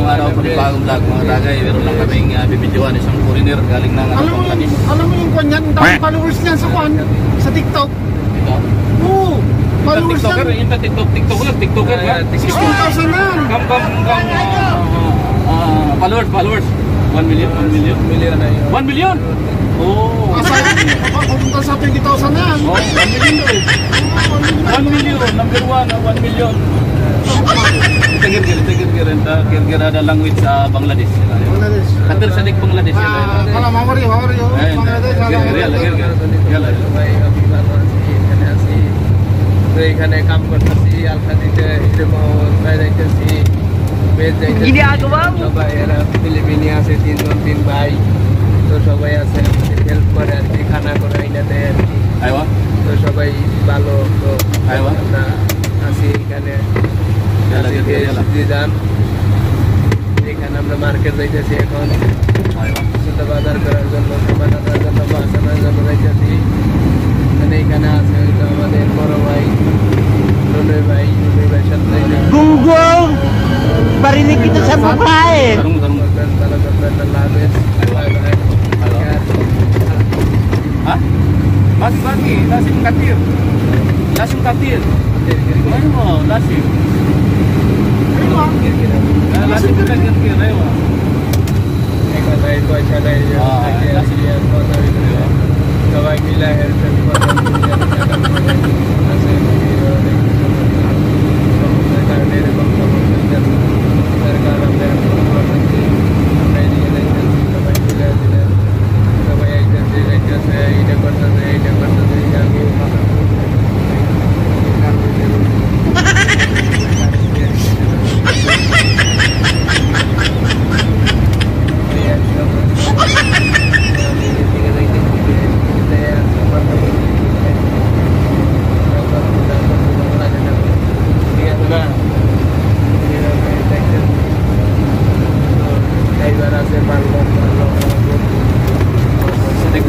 Isang panibagong vlog mga tagay. Meron lang kaming bibidyoan isang foreigner galing ng Bangladesh. Alam mo yung kanya, ang daming followers niyan sa TikTok. Ito? Oo. Followers TikToker, niyan. yung TikToker ba? 16,000 na. Followers. 1 million? 1 million? Oh. Papunta sa 20,000 na yan. Oh, 1 million daw. 1 million, number 1, 1 million. Kita kira ada language sa Bangladesh. Bangladesh. Katir sadik Bangladesh. Kalau mau mari, Bangladesh. এখানে কাম করতেছি আলখাদিতে যাইতেছি সবাই এরা ফিলিপিনি আছে 3 ভাই তো সবাই আছে হেল্প করে আর কি খানা করে আইনা দেয় আর কি তো সবাই ভালো তো আমরা আছি এখানে যান এখানে আমরা মার্কেট যাইতেছি এখন ছোট বাজার করার জন্য সামান আনার জন্য মাছ আনার জন্য যাইতেছি এখানে আছে আমাদের বড় ভাই Nunoy ভাই সাথে Gunggong! Barinig kita sa babae! Hah? Bagi, lasim katir. Ano mo, lasim? Lasim katir, ayo. Eka tayo ko siya na yun. Saway nila help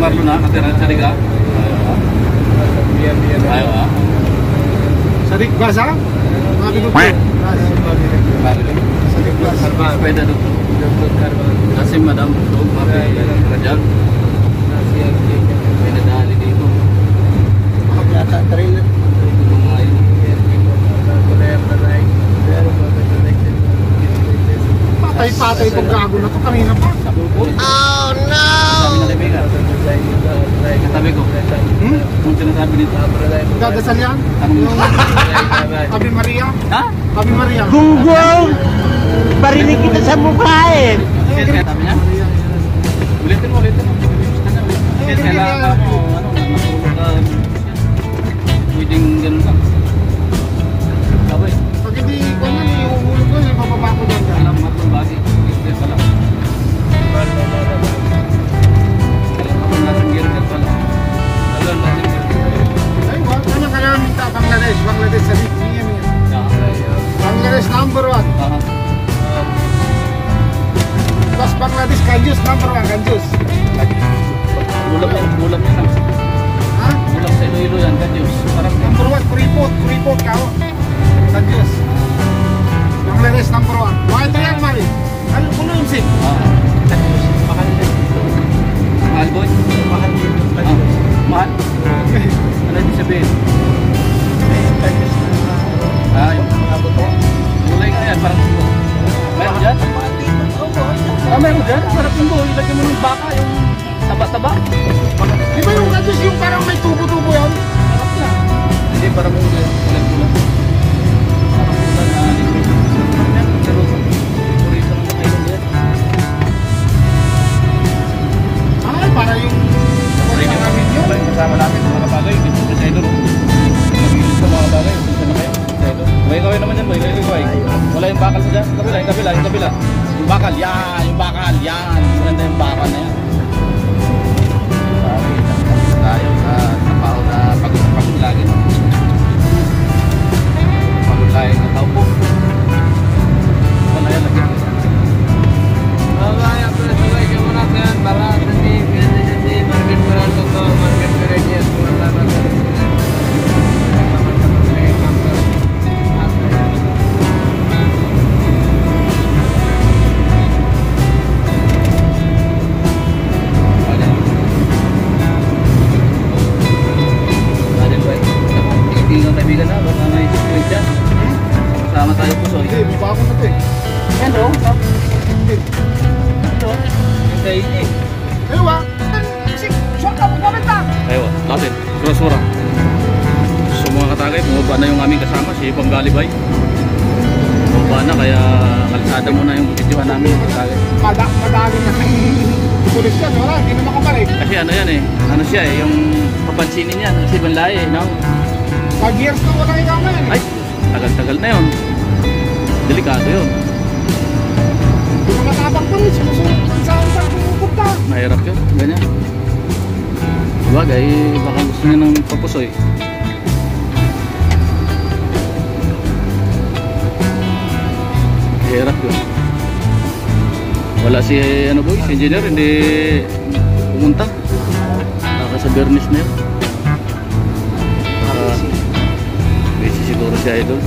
Marlo na, katira sa Riga. Ayo. Sadik Plaza? Sabi ko. Sadik Plaza. Sepeda dulu. Kasim madam, dog mapi kerja. Ini dali di itu. Yata trailer. Patay itong gago na to kanina pa. Oh no! Katabi ko. Kung sinasabi dito. Dadasal yan? Ave Maria? Ha? Ave Maria. Gunggong! Barinig kita sa babae! Sabi niya? Ulitin mo. Kailangan mo, pwedeng ganun lang. Sabay. Pag hindi ko yan, iuhulog ko, mababa ko dyan. Alam mo itong bagi. Hindi pala. Kailangan natin gear pala. Alam natin gear. Ay, wag naman kailangan minta Bangladesh sa niya. Bangladesh number 1. Plus Bangladesh kanjus number 1 kanjus. Ulam yan. Ha? Ulam sa Iloilo yan, kanjus. Number 1, kuripot kao. Kanjus. Bangladesh number 1. Why ito yan, Mari? Ano puno yung sim? Mahal boy? Mahal? Ano yung sabihin? Yung gulay nga yan, parang tinggo. Meron dyan? Meron dyan? Parang tinggo, ilagay mo ng baka, yung taba-taba. Di ba yung kanjus yung parang may tubo-tubo yan? Sarap yan. Hindi, parang ulan. Parang ulan na pero turista ng kayo dyan. Ay, para yung Yung kasama namin sa mga bagay, dito sa Sailor. Nag-ilis sa mga bagay, dito na kayo. Sailor. Kaway naman dyan, kaway. Wala yung bakal sa dyan. Yung kabila. Yung bakal, yan. Maganda yung bakal na yan. Sorry, tayo sa trabaho na pagod lagi. Pagod lagi na tao po. Wala yan lagi. Bye-bye, sabay ka muna yan para nanti market berangkat ke market gereja semua naming kasama, si Panggalibay. Baba na, kaya kalsada muna yung videohan namin. Madali na pulis yan, wala, hindi na makabalik. Kasi ano yan eh, ano siya eh, yung papansinin yan, si Banlay eh, no? 5 years na wala ikaw yan. Ay, tagal-tagal na yun. Delikado yun. Hindi na matapang pa rin, sinusunod sa pupunta. Mahirap yun, ganyan. Bagay, baka gusto niya ng papusoy. Mahirap yun. Wala si, ano boy, si engineer, hindi pumunta. Baka sa Bernis na yun. Busy siguro siya idol.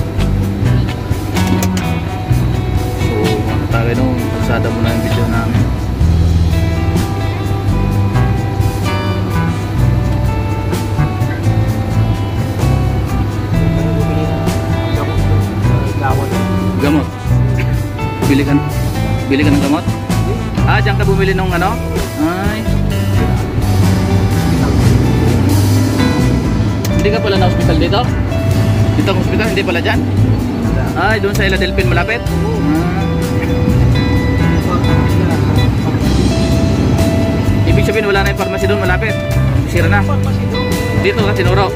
So, mga tagay nung kalsada muna yung video namin. Gamot. Bili ka ng gamot? Ah, diyan ka bumili ng ano? Ay. Hindi ka pala na hospital dito? Dito ang hospital, hindi pala dyan? Ay, doon sa Iladelpin malapit? Ibig sabihin wala na yung pharmacy doon malapit? Sira na? Dito ka tinuro?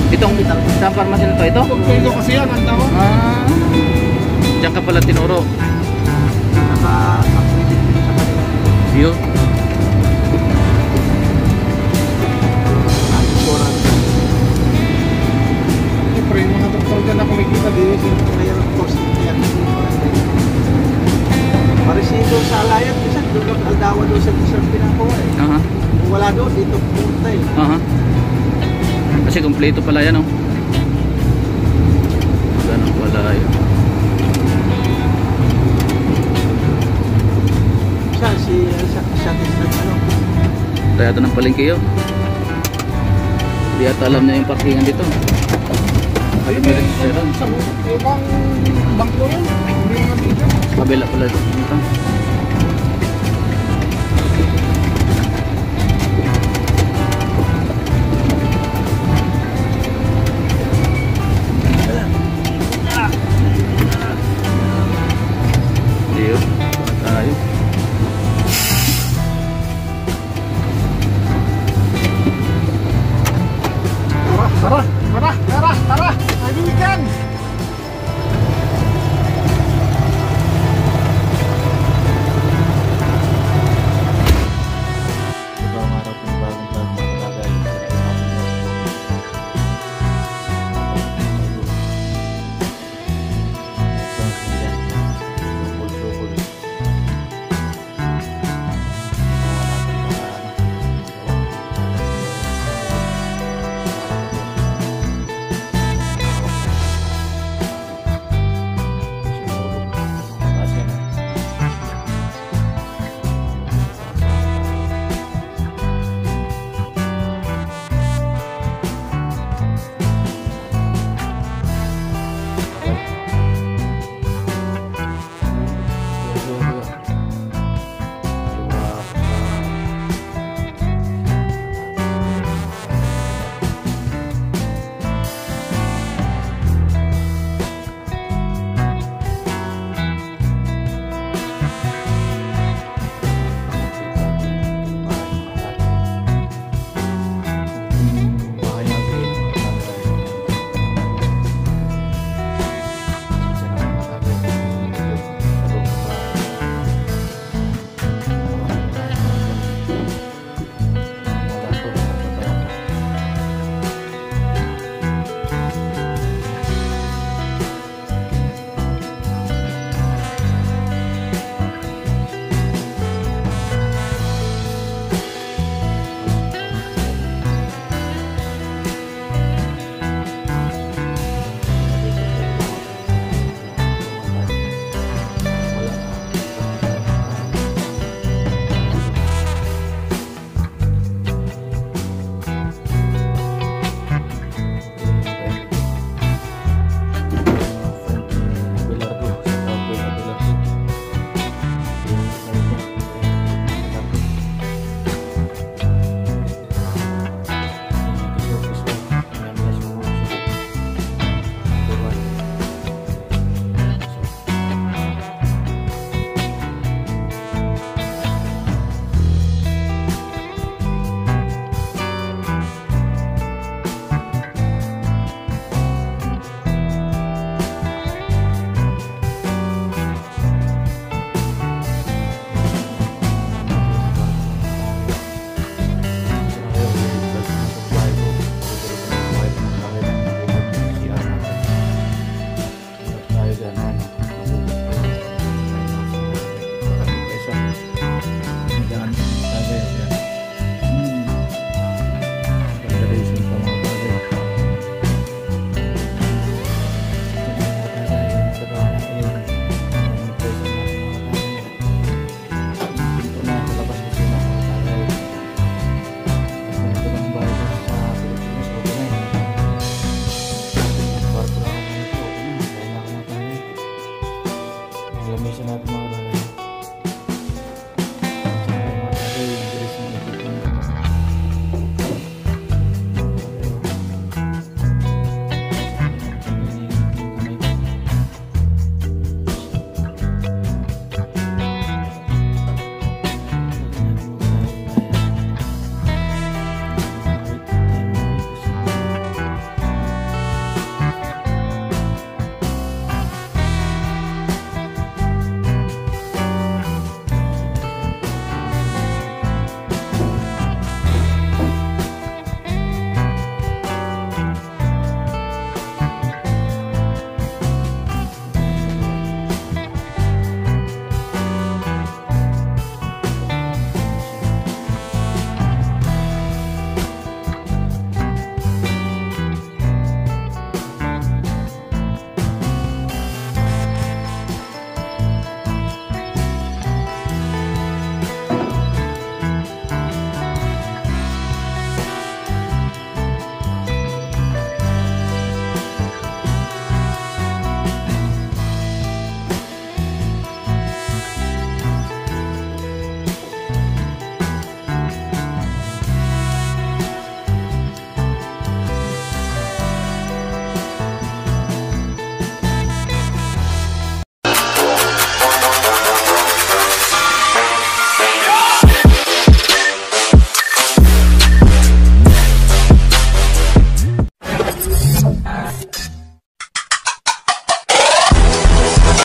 Itong sa pharmacy na to, ito? Ito kasi yan, ang tawag. Diyan ka pala tinuro. Yun. Siyempre, yung mga doktor dyan na kumikita din. Mayroon cost yan. Parisido sa alayan, minsan doon lang aldawa doon sa dessert pinakuha eh. Aha. Kung wala doon, dito pumunta eh. Aha. Kasi kompleto pala yan, oh. Ganun pala yun. Saan si ano? Tayado ng palengke yun. Hindi ata alam na yung parkingan dito. Ayun, may restaurant. Sa ibang bangko yun. Hindi naman dito. Kabila pala dito. Ayun, tayo. Tara! Kaibigan! Lamisan natin mga nanay.